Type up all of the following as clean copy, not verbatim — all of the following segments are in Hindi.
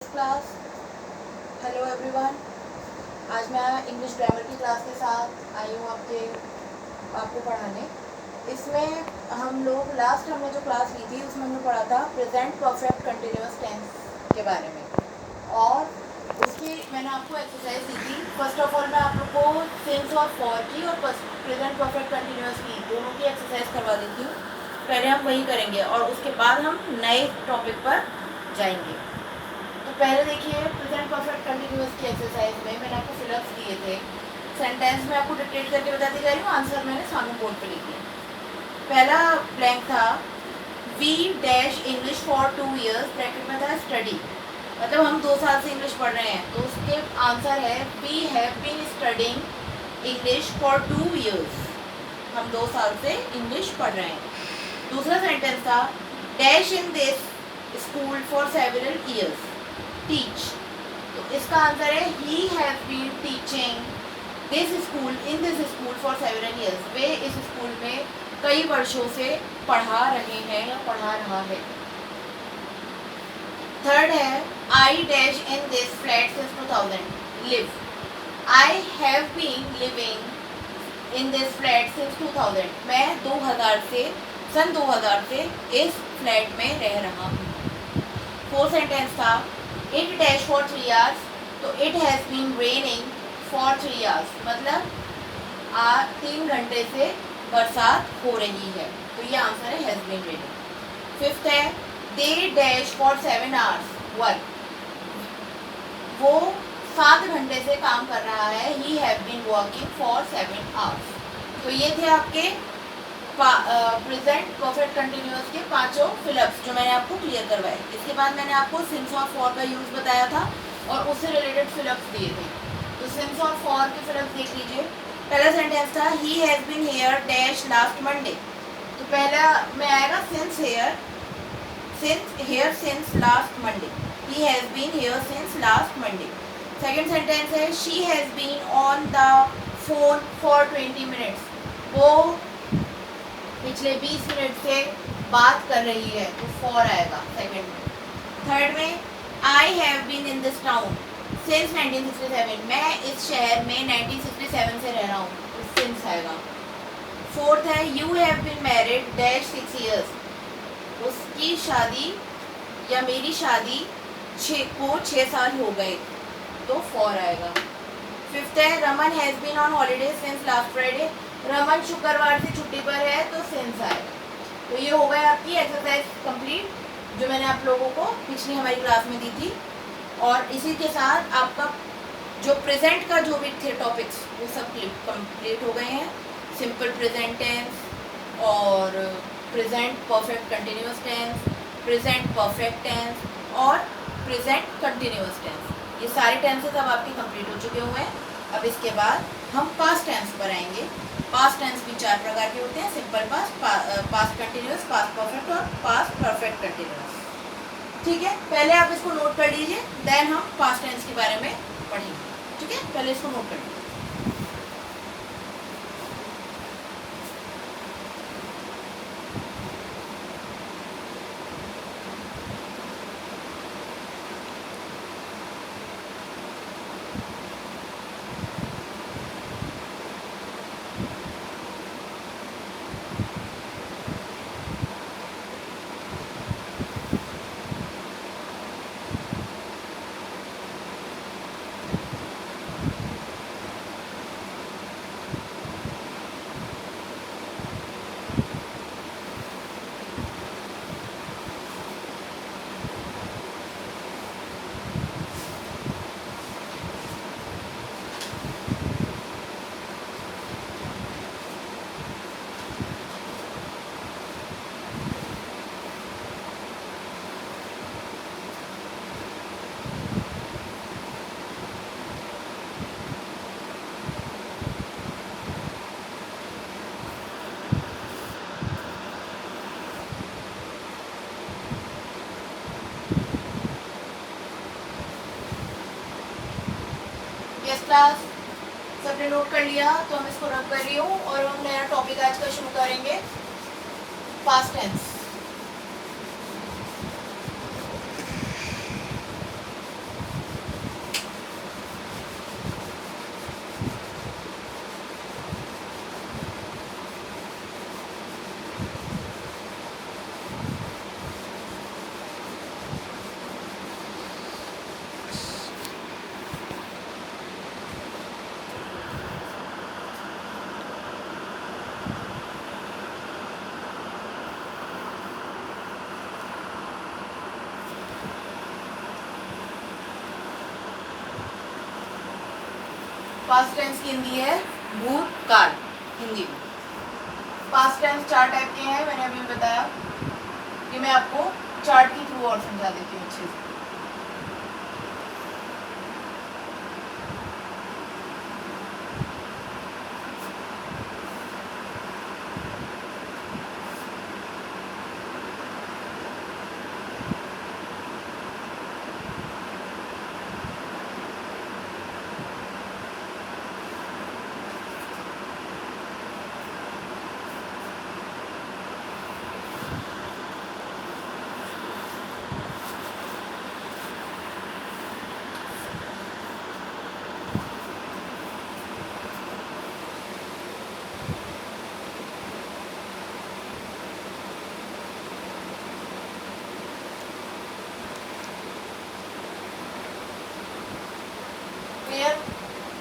क्लास। Hello everyone. आज मैं इंग्लिश ग्रामर की क्लास के साथ आई हूँ आपको पढ़ाने। इसमें हम लोग हमने जो क्लास ली थी उसमें हमने पढ़ा था प्रेजेंट परफेक्ट कंटिन्यूअस टेंस के बारे में, और उसकी मैंने आपको एक्सरसाइज दी थी। फर्स्ट ऑफ ऑल मैं आप लोग को सिंस और फॉर की और प्रेजेंट परफेक्ट कंटिन्यूअस की दोनों की एक्सरसाइज करवा देती हूँ। पहले हम वही करेंगे और उसके बाद हम नए टॉपिक पर जाएंगे। तो पहले देखिए, प्रेजेंट परफेक्ट कंटिन्यूअस की एक्सरसाइज में मैंने आपको फिलअप्स दिए थे। सेंटेंस में आपको डिक्टेट करके बताती जा रही हूँ, आंसर मैंने सामने बोर्ड पे लिख दिया। पहला ब्लैंक था we dash English for 2 years, bracket में था स्टडी, मतलब हम 2 साल से इंग्लिश पढ़ रहे हैं, तो उसके आंसर है we have been studying English for 2 years, हम 2 साल से इंग्लिश पढ़ रहे हैं। दूसरा सेंटेंस था dash in this school for several years, teach, तो इसका आंसर है he have been teaching this school in this school for several years, वे इस स्कूल में कई वर्षों से पढ़ा रहे हैं या पढ़ा रहा है। थर्ड है I dash in this flat since 2000, live, I have been living in this flat since 2000, मैं 2000 से सन 2000 से इस फ्लैट में रह रहा हूँ। फोर्थ सेंटेंस था इट डैश फॉर 3 hours, तो it has been raining for 3 hours, मतलब 3 घंटे से बरसात हो रही है, तो ये आंसर है हैज़ बीन रेनिंग। फिफ्थ है they dash for 7 hours work, वो 7 घंटे से काम कर रहा है, he have been working for 7 hours। तो ये थे आपके प्रेजेंट परफेक्ट कंटिन्यूअस के 5 फिलअप्स जो मैंने आपको क्लियर करवाए। इसके बाद मैंने आपको सिंस और फॉर का यूज़ बताया था और उससे रिलेटेड फिलअप्स दिए थे। तो सिंस और फॉर के फिलअप्स देख लीजिए। पहला सेंटेंस था he has been here dash last Monday, तो पहला में आएगा since here since last Monday, he has been here since last Monday. Second sentence है she has been on the phone for 20 minutes, वो पिछले 20 मिनट से बात कर रही है, तो फॉर आएगा सेकंड में। थर्ड में I have been in this town since 1967, मैं इस शहर में 1967 से रह रहा हूँ, तो सिंस आएगा। फोर्थ है you have been married dash 6 years, उसकी शादी या मेरी शादी 6 साल हो गए, तो फॉर आएगा। फिफ्थ है Raman has been on holiday since last Friday, Raman शुक्रवार से छुट्टी पर है, तो सिंस आएगा। तो ये हो गया आपकी एक्सरसाइज कंप्लीट जो मैंने आप लोगों को पिछली हमारी क्लास में दी थी। और इसी के साथ आपका जो प्रेजेंट का जो भी थे टॉपिक्स वो सब कंप्लीट हो गए हैं। सिंपल प्रेजेंट टेंस और present perfect continuous tense, present perfect tense और प्रेजेंट कंटिन्यूअस टेंस, ये सारे टेंसेस अब आपके कंप्लीट हो चुके हुए हैं। अब इसके बाद हम पास्ट टेंस पर आएंगे। पास्ट टेंस भी 4 प्रकार के होते हैं, simple past, past continuous, past perfect और पास्ट परफेक्ट कंटिन्यूअस। ठीक है, पहले आप इसको नोट कर लीजिए, देन हम पास्ट टेंस के बारे में पढ़ेंगे। ठीक है, पहले इसको नोट कर लीजिए। क्लास सबने नोट कर लिया, तो हम इसको रख कर रही हूँ और हम नया टॉपिक आज का शुरू करेंगे, पास्ट टेंस। पास्ट टेंस की हिंदी है भूतकाल हिंदी में। पास्ट टेंस 4 टाइप के हैं, मैंने अभी बताया कि मैं आपको चार्ट के थ्रू और समझा देती हूँ अच्छे से।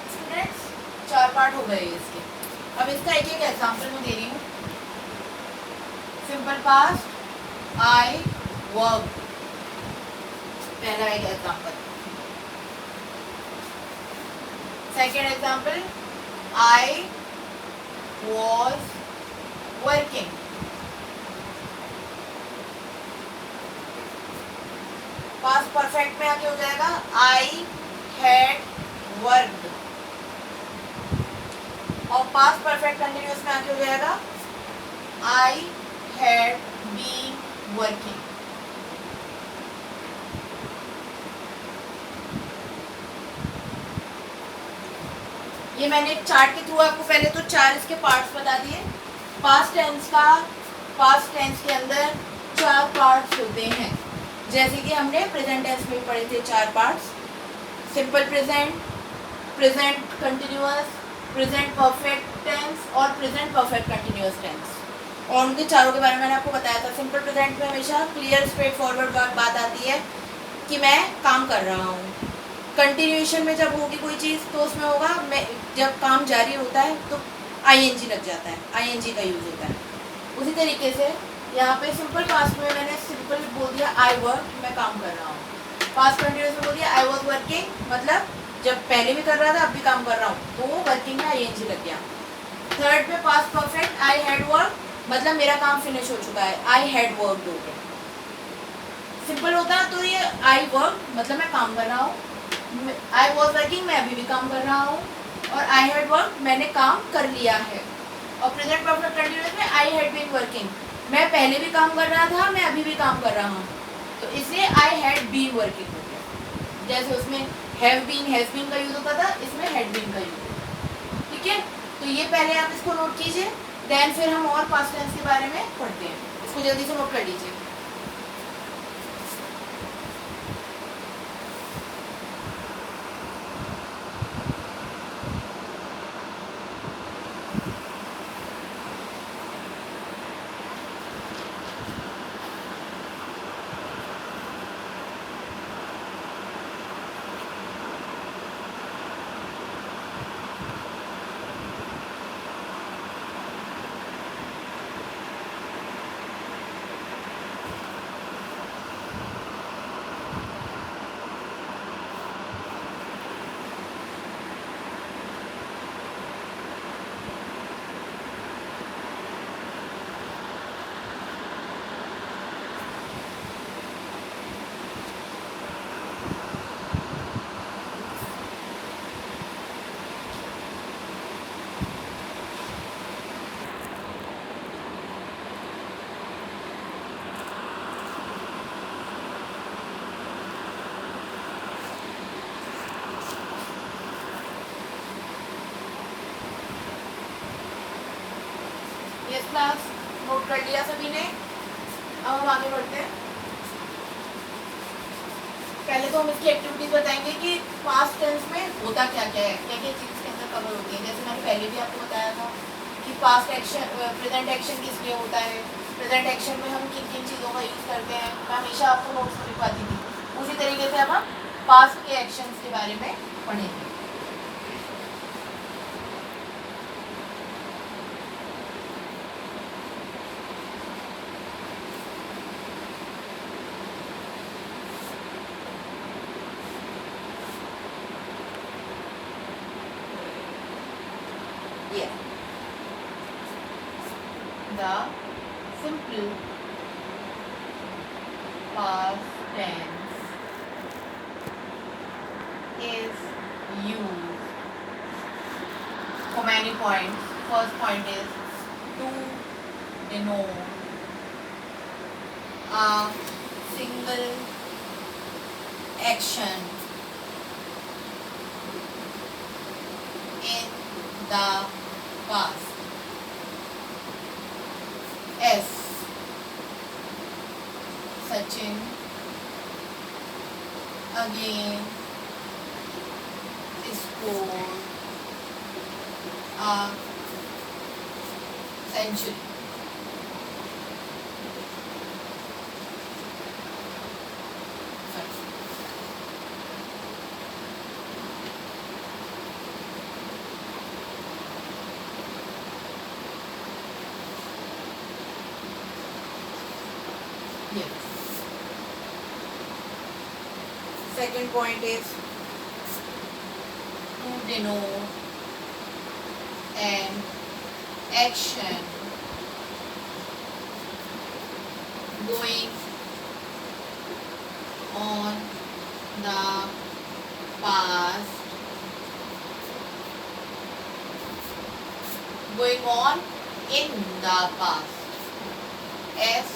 स्टूडेंट्स 4 पार्ट हो गए इसके। अब इसका एक एक एग्जांपल मैं दे रही हूँ। सिंपल पास्ट आई वर्क, पहला एक example. Second example I was working. Past perfect में आगे हो जाएगा आई हैड वर्कड, और पास्ट परफेक्ट कंटिन्यूअस में आगे हो जाएगा आई हैड बीन वर्किंग। ये मैंने चार्ट के थ्रू आपको पहले तो 4 इसके पार्ट्स बता दिए। पास्ट टेंस के अंदर 4 पार्ट्स होते हैं, जैसे कि हमने प्रेजेंट टेंस में पढ़े थे 4 parts. Simple present, present continuous, present perfect tense और प्रेजेंट परफेक्ट कंटिन्यूअस टेंस। और उनके चारों के बारे में मैंने आपको बताया था। सिंपल प्रेजेंट में हमेशा क्लियर स्ट्रेट फॉरवर्ड बात आती है कि मैं काम कर रहा हूँ। कंटिन्यूएशन में जब होगी कोई चीज़ तो उसमें होगा मैं, जब काम जारी होता है तो आईएनजी लग जाता है, आईएनजी का यूज़ होता है। उसी तरीके से यहाँ पे सिंपल पास्ट में मैंने सिंपल बोल दिया आई वर्क, मैं काम कर रहा हूँ। पास्ट कंटिन्यूअस में बोल दिया आई वॉज वर्किंग, मतलब जब पहले भी कर रहा था अब भी काम कर रहा हूँ, तो वो वर्किंग में आईएनजी लग गया। थर्ड पे past perfect I had work, मतलब मेरा काम फिनिश हो चुका है, आई हैड वर्क हो गया। सिंपल होता तो ये आई वर्क मतलब मैं काम कर रहा हूँ, आई वॉज वर्किंग मैं अभी भी काम कर रहा हूँ, और आई हैड वर्क मैंने काम कर लिया है। और प्रेजेंट परफेक्ट कंटिन्यूअस में आई हैड बीन वर्किंग, मैं पहले भी काम कर रहा था, मैं अभी भी काम कर रहा हूँ, तो इसलिए आई हैड बीन वर्किंग हो गया। जैसे उसमें हैव बीन हैज बीन का यूज़ होता था, इसमें हैड बीन का यूज़ होता है। ठीक है, तो ये पहले आप इसको नोट कीजिए, देन फिर हम और पास्ट टेंस के बारे में पढ़ते हैं। इसको जल्दी से नोट कर लीजिए। यस क्लास, नोट कर लिया सभी ने। अब हम आगे बढ़ते हैं। पहले तो हम इसकी एक्टिविटीज बताएंगे कि पास्ट टेंस में होता क्या क्या है, क्या क्या चीज़ के अंदर कवर होती है। जैसे मैंने पहले भी आपको बताया था कि पास्ट एक्शन, प्रेजेंट एक्शन किस लिए होता है, प्रेजेंट एक्शन में हम किन किन चीज़ों का यूज़ करते हैं, मैं हमेशा आपको नोट्स में लिखवाती थी। उसी तरीके से अब हम पास्ट के एक्शंस के बारे में पढ़ेंगे। the simple past tense is used for many points. First point is to denote a single action in the past. S. Sachin again scored a century. Yes. Second point is to denote an action going on the past, going on in the past. S.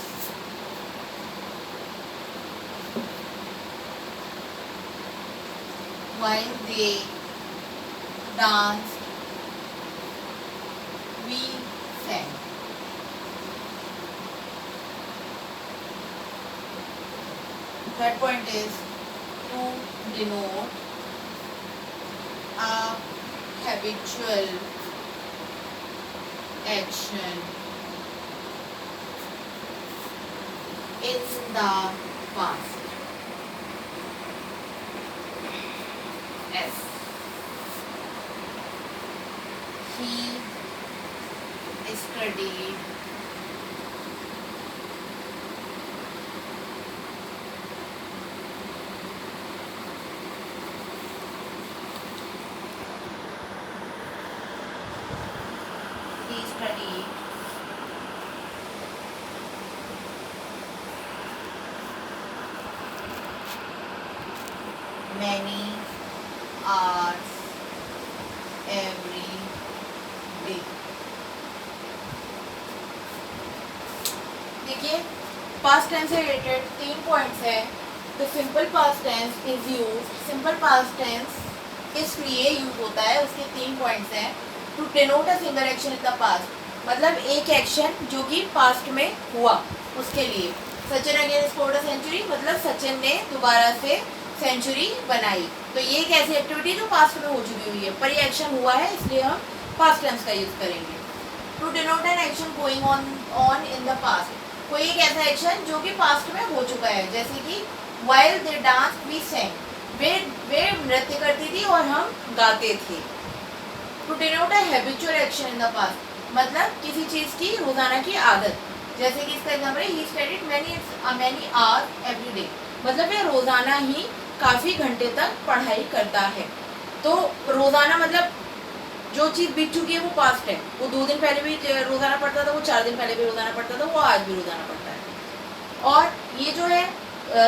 While they danced, we sang. Third point is to denote a habitual action in the past. S. He studied many hours every day. देखिए पास्ट टेंस से रिलेटेड 3 पॉइंट्स है. The simple past tense is use. Simple past tense इसलिए यूज होता है, उसके 3 पॉइंट्स हैं. To denote a single action in the past, मतलब एक एक्शन जो कि पास्ट में हुआ उसके लिए. Sachin again scored a century, मतलब सचिन ने दोबारा से सेंचुरी बनाई. तो ये एक ऐसी एक्टिविटी जो पास्ट में हो चुकी हुई है, पर ये एक्शन हुआ है इसलिए हम पास्ट टेंस का यूज करेंगे. To denote an action going on in the past, कोई एक ऐसा एक्शन जो कि पास्ट में हो चुका है, जैसे कि while they dance we sang, वे नृत्य करती थी और हम गाते थे. To denote a habitual action in the past, मतलब किसी चीज़ की रोजाना की आदत, जैसे कि इसका एग्जाम्पल है he studied many hours every day, मतलब ये रोजाना ही काफ़ी घंटे तक पढ़ाई करता है. तो रोजाना मतलब जो चीज़ बीत चुकी है वो पास्ट है. वो 2 दिन पहले भी रोजाना पढ़ता था, वो 4 दिन पहले भी रोजाना पढ़ता था, वो आज भी रोजाना पढ़ता है. और ये जो है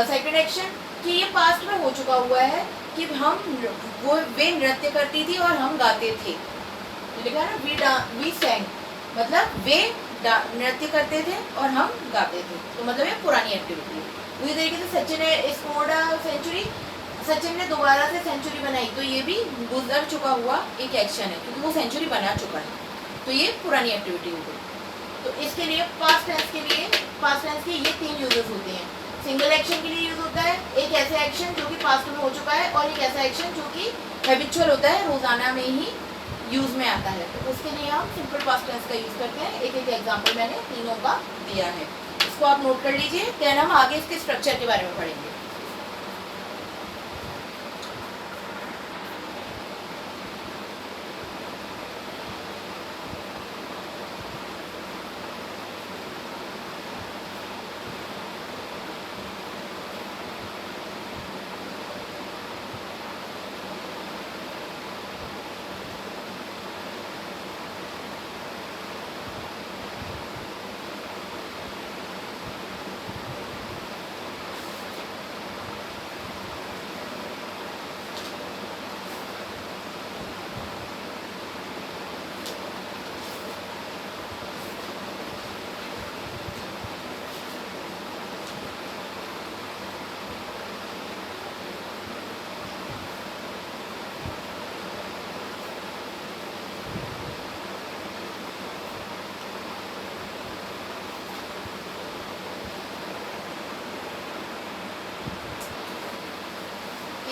सेकंड एक्शन कि ये पास्ट में हो चुका हुआ है कि वे नृत्य करती थी और हम गाते थे. लिखा है ना वी सेंग, मतलब वे नृत्य करते थे और हम गाते थे. तो मतलब ये पुरानी एक्टिविटी है. उसी तरीके से सचिन ने स्कोर्ड सेंचुरी, सचिन ने दोबारा से सेंचुरी बनाई, तो ये भी गुजर चुका हुआ एक एक्शन है क्योंकि वो सेंचुरी बना चुका है. तो ये पुरानी एक्टिविटी हो गई. तो इसके लिए पास्ट टेंस के ये 3 यूजेस होते हैं. सिंगल एक्शन के लिए यूज होता है, एक ऐसा एक्शन जो कि पास्ट में हो चुका है, और एक ऐसा एक्शन जो कि हैबिचुअल होता है, रोजाना में ही यूज में आता है. तो उसके लिए हम सिंपल पास्ट टेंस का यूज करते हैं. एक एग्जाम्पल मैंने तीनों का दिया है, इसको आप नोट कर लीजिए. देन हम आगे इसके स्ट्रक्चर के बारे में पढ़ेंगे.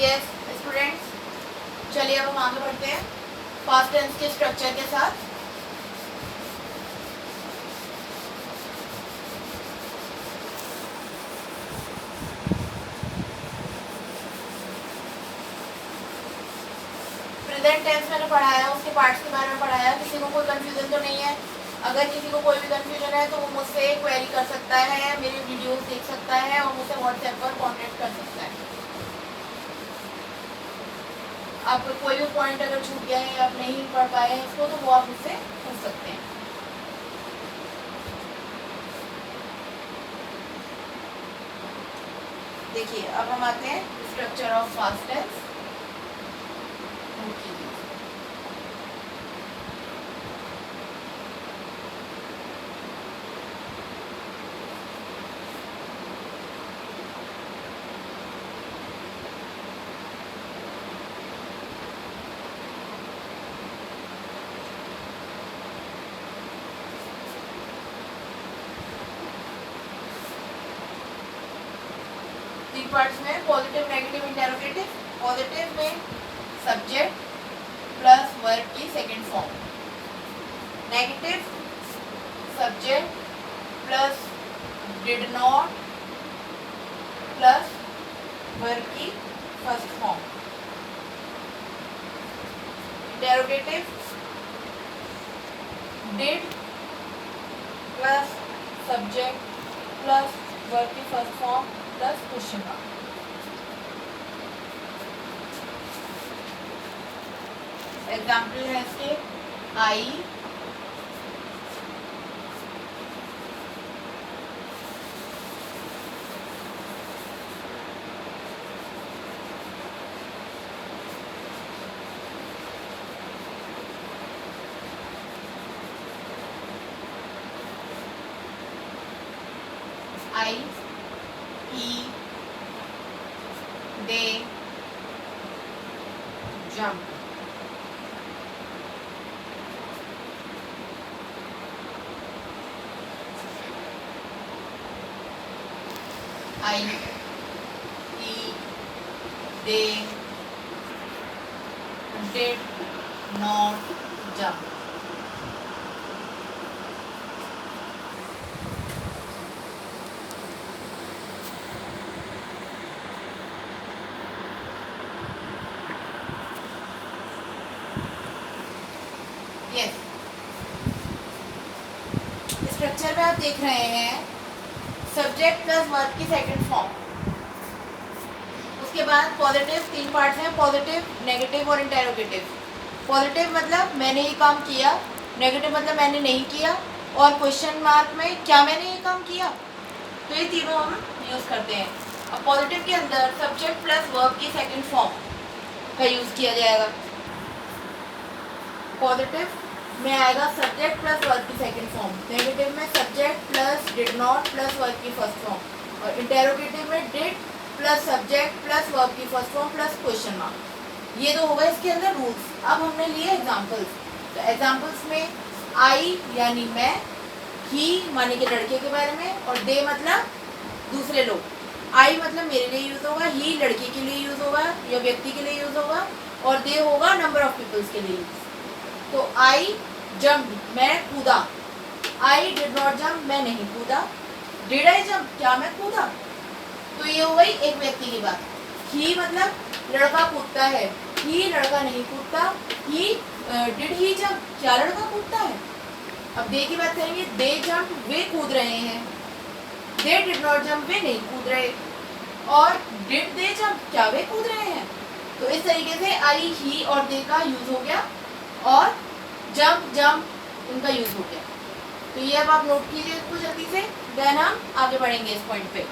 यस स्टूडेंट्स, चलिए अब हम आगे बढ़ते हैं पास्ट टेंस के स्ट्रक्चर के साथ। प्रेजेंट टेंस मैंने पढ़ाया, उसके पार्ट्स के बारे में पढ़ाया। किसी को कोई कंफ्यूजन तो नहीं है? अगर किसी को कोई भी कंफ्यूजन है तो वो मुझसे क्वेरी कर सकता है, मेरे वीडियोस देख सकता है और मुझसे व्हाट्सएप पर कांटेक्ट कर सकता है। आपको कोई भी पॉइंट अगर छूट गया है, आप नहीं पढ़ पाए हैं इसको, तो वो आप मुझसे पूछ सकते हैं। देखिए अब हम आते हैं स्ट्रक्चर ऑफ पास्ट टेंस। तीन पार्ट्स में पॉजिटिव, नेगेटिव, इंटरोगेटिव। पॉजिटिव में सब्जेक्ट प्लस वर्ब की second form. Negative subject plus did not plus verb की first form. Interrogative did plus subject plus verb की first form plus question mark. Example है इसके I I, he, they jump. I, he, they did not jump. Yes, structure में आप देख रहे हैं सब्जेक्ट प्लस वर्ब की सेकंड फॉर्म। उसके बाद पॉजिटिव तीन पार्ट्स हैं, पॉजिटिव, नेगेटिव और इंटरोगेटिव। पॉजिटिव मतलब मैंने ये काम किया, नेगेटिव मतलब मैंने नहीं किया, और क्वेश्चन मार्क में क्या मैंने ये काम किया। तो ये तीनों हम यूज़ करते हैं। अब पॉजिटिव के अंदर सब्जेक्ट प्लस वर्ब की सेकंड फॉर्म का यूज़ किया जाएगा। पॉजिटिव में आएगा सब्जेक्ट प्लस वर्ब की सेकंड फॉर्म, नेगेटिव में subject plus did not plus verb की फर्स्ट फॉर्म, और इंटरोगेटिव में did plus subject plus verb की first form plus question mark. ये तो होगा इसके अंदर रूल्स। अब हमने लिए एग्जांपल्स। तो एग्जांपल्स में आई यानी मैं, ही माने के लड़के के बारे में, और दे मतलब दूसरे लोग। आई मतलब मेरे लिए यूज़ होगा, ही लड़के के लिए यूज़ होगा या व्यक्ति के लिए यूज़ होगा, और दे होगा नंबर ऑफ पीपल्स के लिए यूज़। तो आई जम्प मैं कूदा, आई डिड नॉट जम्प मैं नहीं कूदा, डिड आई जम्प क्या मैं कूदा। तो ये हो गई एक व्यक्ति की बात। ही मतलब लड़का कूदता है, ही लड़का नहीं कूदता, ही डिड ही जम्प क्या लड़का कूदता है। अब दे की बात करेंगे, दे जम्प वे कूद रहे हैं, दे डिड नॉट जम्प वे नहीं कूद रहे, और डिड दे जम्प क्या वे कूद रहे हैं। तो इस तरीके से आई, ही और दे का यूज हो गया, और जंप जंप इनका यूज हो गया। तो ये अब आप नोट कीजिए इसको जल्दी से, देन हम आगे बढ़ेंगे इस पॉइंट पे।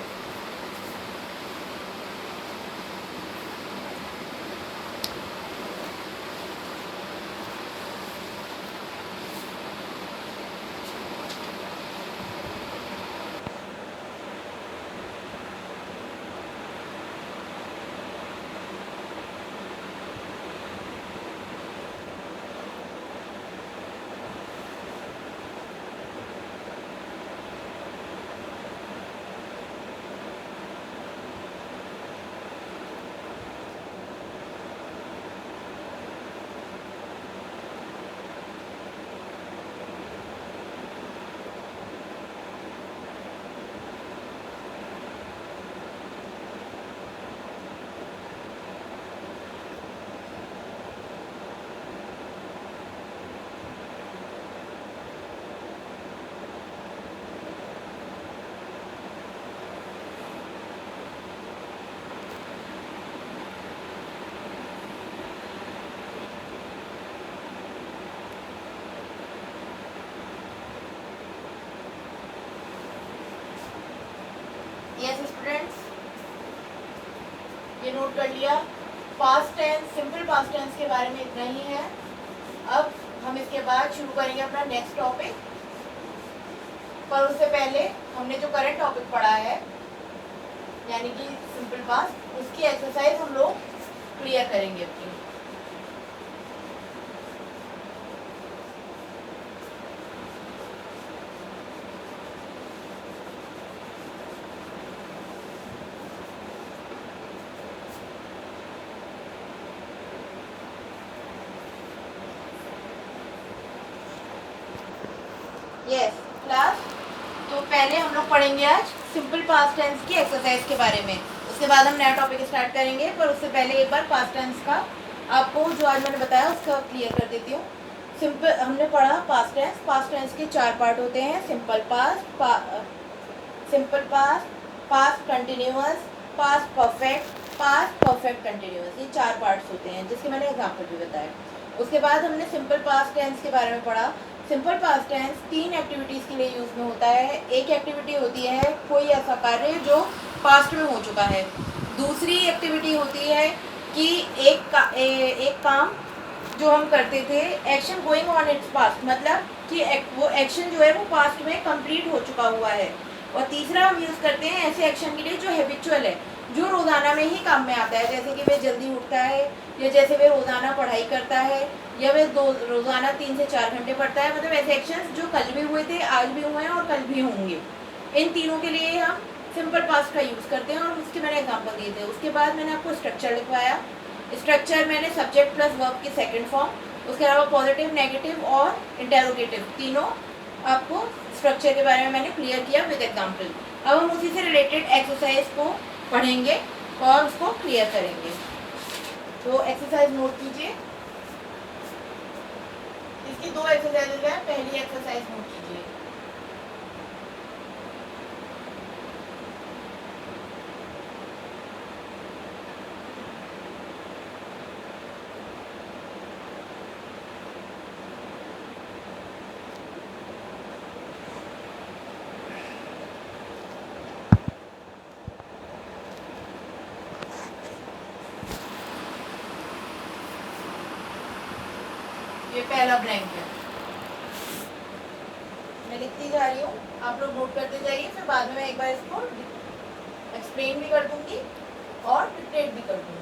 नोट कर लिया। Past tense, simple past tense के बारे में इतना ही है। अब हम इसके बाद शुरू करेंगे अपना नेक्स्ट टॉपिक, पर उससे पहले हमने जो करंट टॉपिक पढ़ा है यानी कि सिंपल पास्ट, उसकी एक्सरसाइज हम लोग क्लियर करेंगे अपनी। यस क्लास, तो पहले हम लोग पढ़ेंगे आज सिंपल पास्ट टेंस की एक्सरसाइज के बारे में, उसके बाद हम नया टॉपिक स्टार्ट करेंगे। पर उससे पहले एक बार पास्ट टेंस का आपको जो आज मैंने बताया उसका क्लियर कर देती हूँ। सिंपल हमने पढ़ा पास्ट टेंस। पास्ट टेंस के 4 पार्ट होते हैं, simple past, simple past, past continuous, past perfect, past perfect continuous, ये 4 पार्ट्स होते हैं जिसके मैंने एग्जाम्पल भी बताया। उसके बाद हमने सिंपल पास्ट टेंस के बारे में पढ़ा। सिंपल पास्ट टेंस 3 एक्टिविटीज़ के लिए यूज़ में होता है। एक एक्टिविटी होती है कोई ऐसा कार्य जो पास्ट में हो चुका है। दूसरी एक्टिविटी होती है कि एक काम जो हम करते थे, action going on its past, मतलब कि वो एक्शन जो है वो पास्ट में कंप्लीट हो चुका हुआ है। और तीसरा हम यूज़ करते हैं ऐसे एक्शन के लिए जो हैबिचुअल है, जो रोज़ाना में ही काम में आता है, जैसे कि वे जल्दी उठता है, या जैसे वे रोज़ाना पढ़ाई करता है, या वे रोज़ाना 3 से 4 घंटे पढ़ता है। मतलब ऐसे एक्शंस जो कल भी हुए थे, आज भी हुए हैं और कल भी होंगे। इन तीनों के लिए हम सिंपल पास्ट का यूज़ करते हैं और उसके मैंने एग्जाम्पल दिए थे। उसके बाद मैंने आपको स्ट्रक्चर लिखवाया। स्ट्रक्चर मैंने सब्जेक्ट प्लस वर्ब की सेकेंड फॉर्म, उसके अलावा पॉजिटिव, नेगेटिव और इंटेरोगेटिव, तीनों आपको स्ट्रक्चर के बारे में मैंने क्लियर किया विद एग्जाम्पल। अब हम उसी से रिलेटेड एक्सरसाइज को पढ़ेंगे और उसको क्लियर करेंगे। तो एक्सरसाइज नोट कीजिए, इसकी 2 एक्सरसाइजेज हैं। पहली एक्सरसाइज नोट कीजिए। ये पहला ब्लैंक है, मैं लिखती जा रही हूँ, आप लोग नोट करते जाइए। फिर बाद में मैं एक बार इसको एक्सप्लेन भी कर दूंगी और डिक्टेट भी कर दूंगी।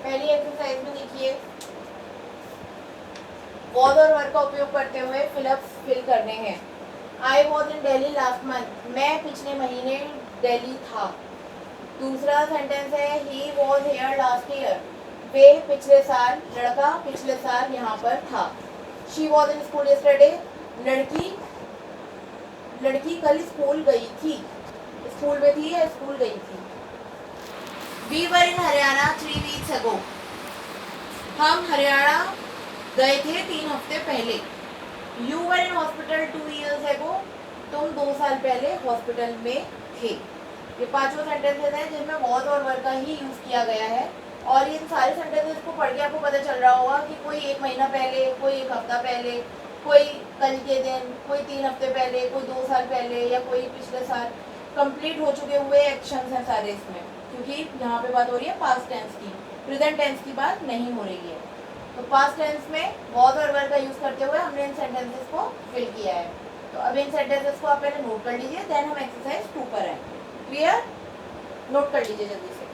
पहली एक्सरसाइज में देखिए, वॉज और वर का उपयोग करते हुए फिलअप्स फिल करने हैं। I was in Delhi last month, मैं पिछले महीने दिल्ली था। दूसरा सेंटेंस है he was here last year, वे पिछले साल, लड़का पिछले साल यहाँ पर था। She was in school yesterday, लड़की कल स्कूल गई थी, स्कूल में थी या स्कूल गई थी। We were in Haryana 3 weeks ago, हम हरियाणा गए थे 3 हफ्ते पहले। You were in hospital 2 years ago, तुम 2 साल पहले हॉस्पिटल में थे। ये 5वां सेंटेंसेस है जिनमें वॉज और वर का ही यूज किया गया है। और इन सारे सेंटेंसेस को पढ़ के आपको पता चल रहा होगा कि कोई 1 महीना पहले, कोई 1 हफ्ता पहले, कोई कल के दिन, कोई 3 हफ्ते पहले, कोई 2 साल पहले, या कोई पिछले साल। कंप्लीट हो चुके हुए एक्शंस हैं सारे इसमें, क्योंकि यहाँ पे बात हो रही है पास्ट टेंस की, प्रेजेंट टेंस की बात नहीं हो रही है। तो पास्ट टेंस में वॉज और वर का यूज़ करते हुए हमने इन सेंटेंसेस को फिल किया है। तो अब इन सेंटेंसेस को आप पहले नोट कर लीजिए, देन हम एक्सरसाइज 2 पर आए। क्लियर? नोट कर लीजिए जल्दी से।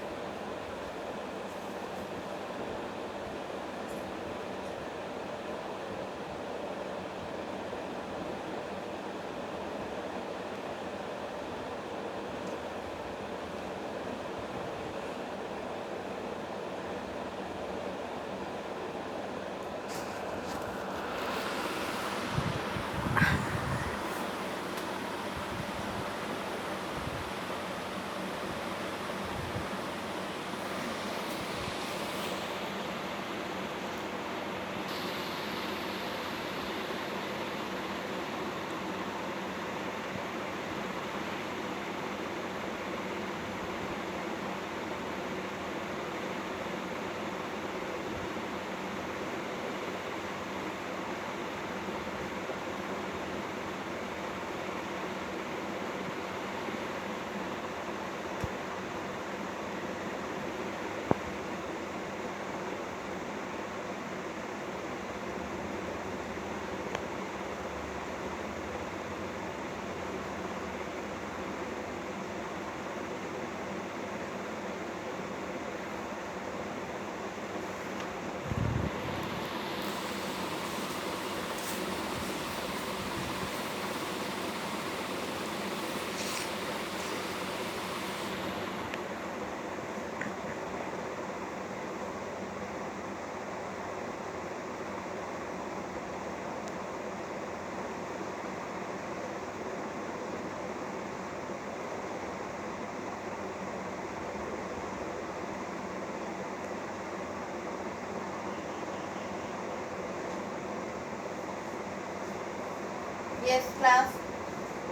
यस क्लास,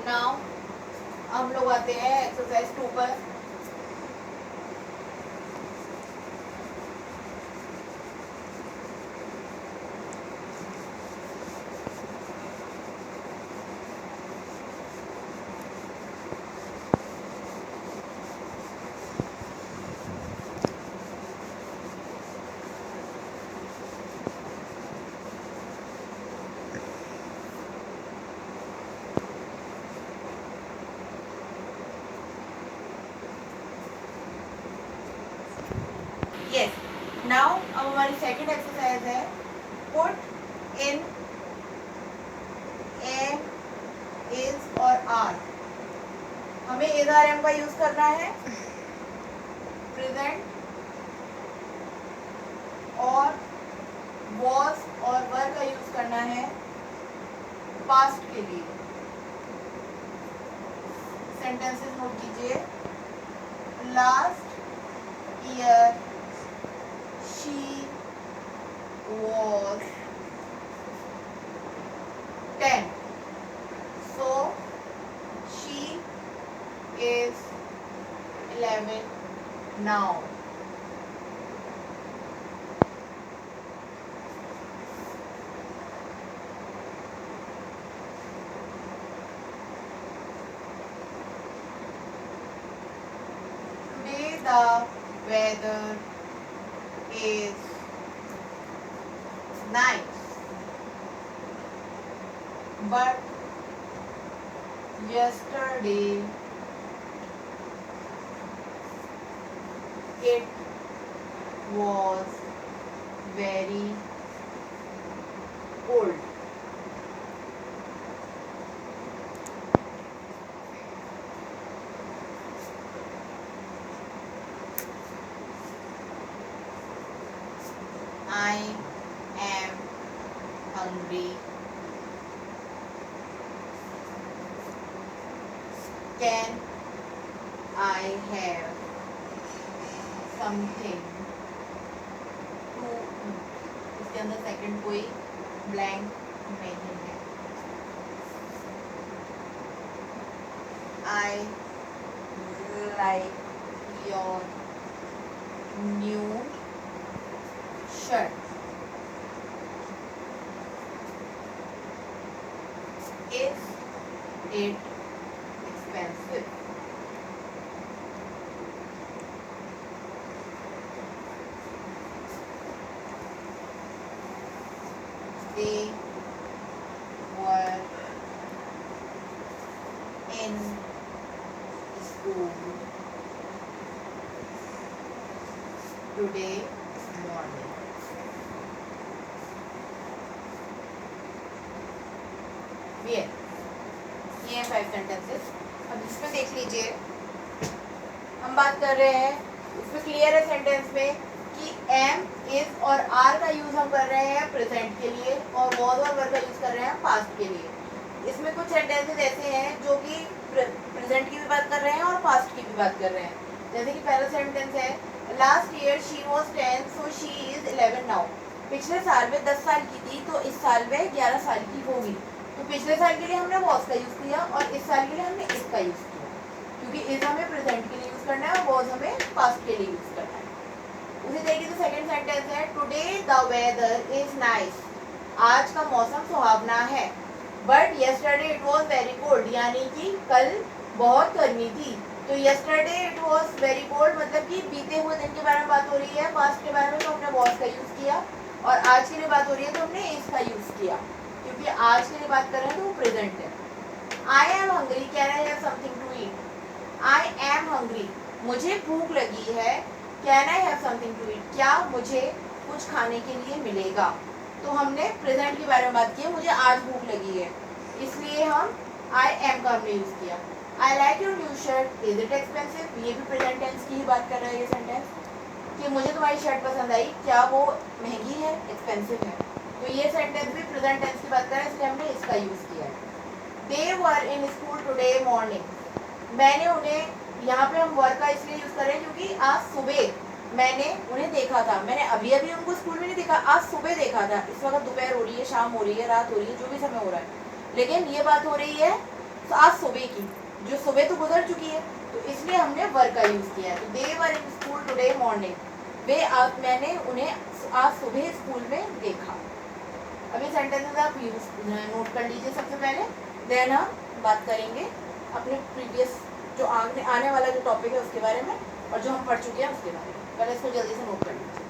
नाउ हम लोग आते हैं एक्सरसाइज 2 पर। यस, नाउ अब हमारी सेकंड एक्सरसाइज है पुट इन एम, इज और आर। हमें इज आर एम का यूज करना है प्रेजेंट और वॉज और वर का यूज करना है पास्ट के लिए। सेंटेंसेस नोट कीजिए। Last year she was 10, so she is 11 now. Today the weather is nice, but yesterday it was very cold. I am hungry. Can I have something to? इसके अंदर सेकंड कोई ब्लैंक नहीं है। I like your new shirt. Is it expensive? They were in school today morning. ये है 5 सेंटेंसेस। अब इसमें देख लीजिए, हम बात कर रहे हैं, इसमें क्लियर है सेंटेंस में कि एम, इज और आर का यूज हम कर रहे हैं प्रेजेंट के लिए और वॉज और वर का यूज कर रहे हैं पास्ट के लिए। इसमें कुछ सेंटेंसेस ऐसे हैं जो कि प्रेजेंट की भी बात कर रहे हैं और पास्ट की भी बात कर रहे हैं। जैसे कि पहला सेंटेंस है, last year she was 10 so she is 11 now. पिछले साल में 10 साल की थी तो इस साल में 11 साल की होगी। तो पिछले साल के लिए हमने वॉज का यूज किया और इस साल के लिए हमने इसका यूज किया, क्योंकि इज हमें प्रेजेंट के लिए यूज करना है और वॉज हमें पास्ट के लिए यूज करना है। उसी तरीके से सेकंड सेंटेंस है, today the weather is nice. आज का मौसम सुहावना है। But yesterday it was very cold, यानी कि कल बहुत गर्मी थी। तो yesterday it was very cold मतलब कि बीते हुए दिन के बारे में बात हो रही है। पास्ट के बारे में तो हमने वॉज का यूज किया और आज के लिए बात हो रही है तो हमने इसका यूज किया, क्योंकि आज के लिए बात कर रहे हैं तो वो प्रेजेंट है। I am hungry, can I have something to eat. I am hungry, मुझे भूख लगी है। Can I have something to eat, क्या मुझे कुछ खाने के लिए मिलेगा। तो हमने प्रेजेंट के बारे में बात की है, मुझे आज भूख लगी है, इसलिए हम आई एम का हमने यूज किया। I like your new shirt, is it expensive, ये भी प्रेजेंट टेंस की ही बात कर रहा है ये सेंटेंस, कि मुझे तुम्हारी शर्ट पसंद आई, क्या वो महंगी है, एक्सपेंसिव है। तो ये सेंटेंस भी प्रेजेंट टेंस की बात कर रहा है, इसलिए हमने इसका यूज किया है। दे वर इन स्कूल टुडे मॉर्निंग, मैंने उन्हें, यहाँ पे हम वर का इसलिए यूज कर रहे हैं क्योंकि आज सुबह मैंने उन्हें देखा था। मैंने अभी अभी उनको स्कूल में नहीं देखा, आज सुबह देखा था। इस वक्त दोपहर हो रही है, शाम हो रही है, रात हो रही है, जो भी समय हो रहा है, लेकिन ये बात हो रही है तो आज सुबह की, जो सुबह तो गुजर चुकी है, तो इसलिए हमने वर का यूज किया है। तो दे वर इन स्कूल टुडे मॉर्निंग, वे आज, मैंने उन्हें आज सुबह स्कूल में देखा। अभी सेंटेंसेस आप यूज नोट कर लीजिए सबसे पहले, देन हम बात करेंगे अपने प्रीवियस जो आने वाला जो टॉपिक है उसके बारे में और जो हम पढ़ चुके हैं उसके बारे में। पहले इसको जल्दी से नोट कर लीजिए।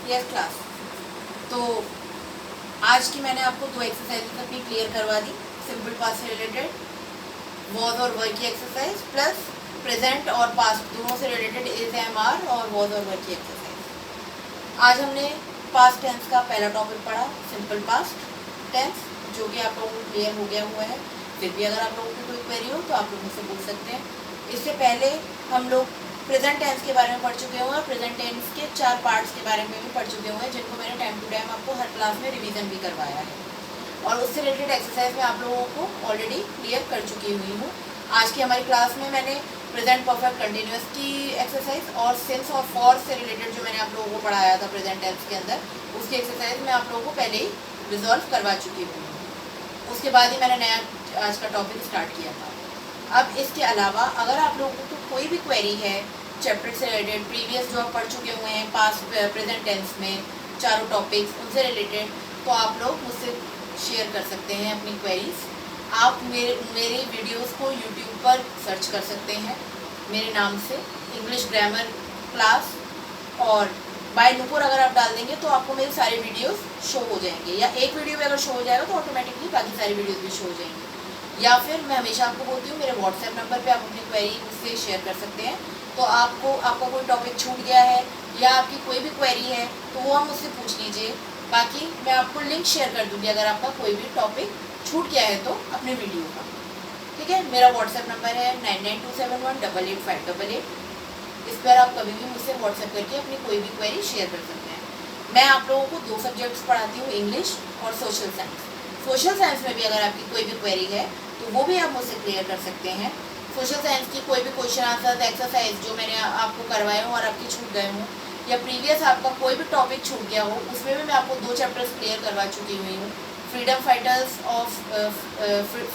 यस क्लास, तो आज की मैंने आपको 2 एक्सरसाइजेस अपनी क्लियर करवा दी, सिंपल पास्ट से रिलेटेड, वॉज और वर की एक्सरसाइज प्लस प्रेजेंट और पास्ट दोनों से रिलेटेड इज, एम, आर और वॉज और वर की एक्सरसाइज। आज हमने पास्ट टेंस का पहला टॉपिक पढ़ा, सिंपल पास्ट टेंस, जो कि आप लोगों को क्लियर हो गया हुआ है। फिर भी अगर आप लोगों की कोई क्वेरी हो तो आप लोग मुझसे पूछ सकते हैं। इससे पहले हम लोग प्रेजेंट टेंस के बारे में पढ़ चुके हुए हैं, प्रेजेंट टेंस के 4 पार्ट्स के बारे में भी पढ़ चुके हुए हैं, जिनको मैंने टाइम टू टाइम आपको हर क्लास में रिवीजन भी करवाया है और उससे रिलेटेड एक्सरसाइज में आप लोगों को ऑलरेडी क्लियर कर चुकी हुई हूँ। आज की हमारी क्लास में मैंने प्रेजेंट परफेक्ट कंटिन्यूअस की एक्सरसाइज और सिंस और फॉर से रिलेटेड जो मैंने आप लोगों को पढ़ाया था प्रेजेंट टेंस के अंदर, उसकी एक्सरसाइज मैं आप लोगों को पहले ही रिजॉल्व करवा चुकी हूँ। उसके बाद ही मैंने नया आज का टॉपिक स्टार्ट किया था। अब इसके अलावा अगर आप लोगों को कोई भी क्वेरी है चैप्टर से रिलेटेड, प्रीवियस जो आप पढ़ चुके हुए हैं पास्ट प्रेजेंट टेंस में चारों टॉपिक्स, उनसे रिलेटेड, तो आप लोग मुझसे शेयर कर सकते हैं अपनी क्वेरीज। आप मेरे वीडियोस को यूट्यूब पर सर्च कर सकते हैं मेरे नाम से, इंग्लिश ग्रामर क्लास, और बाय नुपुर अगर आप डाल देंगे तो आपको मेरे सारे वीडियोस शो हो जाएंगे, या एक वीडियो भी अगर शो हो जाएगा तो ऑटोमेटिकली बाकी सारी वीडियोस भी शो हो जाएंगी। या फिर मैं हमेशा आपको बोलती हूँ मेरे व्हाट्सएप नंबर पे आप अपनी क्वेरी मुझसे शेयर कर सकते हैं। तो आपका कोई टॉपिक छूट गया है या आपकी कोई भी क्वेरी है तो वो आप मुझसे पूछ लीजिए। बाकी मैं आपको लिंक शेयर कर दूँगी अगर आपका कोई भी टॉपिक छूट गया है तो अपने वीडियो का। ठीक है, मेरा व्हाट्सएप नंबर है 9927188588। इस पर आप कभी भी मुझसे व्हाट्सएप करके अपनी कोई भी क्वेरी शेयर कर सकते हैं। मैं आप लोगों को 2 सब्जेक्ट्स पढ़ाती हूँ, इंग्लिश और सोशल साइंस। सोशल साइंस में भी अगर आपकी कोई भी क्वेरी है तो वो भी आप मुझसे क्लियर कर सकते हैं। सोशल साइंस की कोई भी क्वेश्चन आंसर एक्सरसाइज जो मैंने आपको करवाए हों और आपके छूट गए हों, या प्रीवियस आपका कोई भी टॉपिक छूट गया हो, उसमें भी मैं आपको 2 चैप्टर्स क्लियर करवा चुकी हुई हूँ।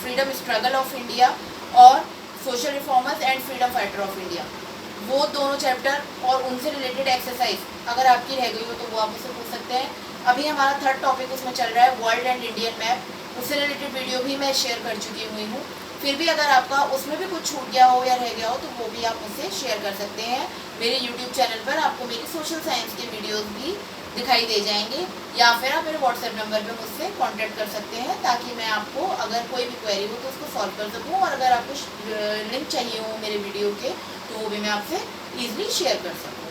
फ्रीडम स्ट्रगल ऑफ इंडिया और social reformers and freedom fighter of India, वो दोनों चैप्टर और उनसे रिलेटेड एक्सरसाइज अगर आपकी रह गई हो तो वो आप मुझसे पूछ सकते हैं। अभी हमारा 3rd टॉपिक उसमें चल रहा है वर्ल्ड एंड इंडियन मैप, उससे रिलेटेड वीडियो भी मैं शेयर कर चुकी हुई हूँ। फिर भी अगर आपका उसमें भी कुछ छूट गया हो या रह गया हो तो वो भी आप मुझसे शेयर कर सकते हैं। मेरे यूट्यूब चैनल पर आपको मेरी सोशल साइंस के वीडियोज़ भी दिखाई दे जाएंगे, या फिर आप मेरे व्हाट्सएप नंबर पे मुझसे कांटेक्ट कर सकते हैं ताकि मैं आपको अगर कोई भी क्वेरी हो तो उसको सॉल्व कर सकूं, और अगर आपको लिंक चाहिए हो मेरे वीडियो के तो वो भी मैं आपसे ईजिली शेयर कर सकूं।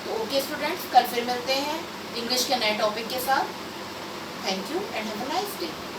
तो ओके स्टूडेंट्स, कल फिर मिलते हैं इंग्लिश के नए टॉपिक के साथ। Thank you and have a nice day.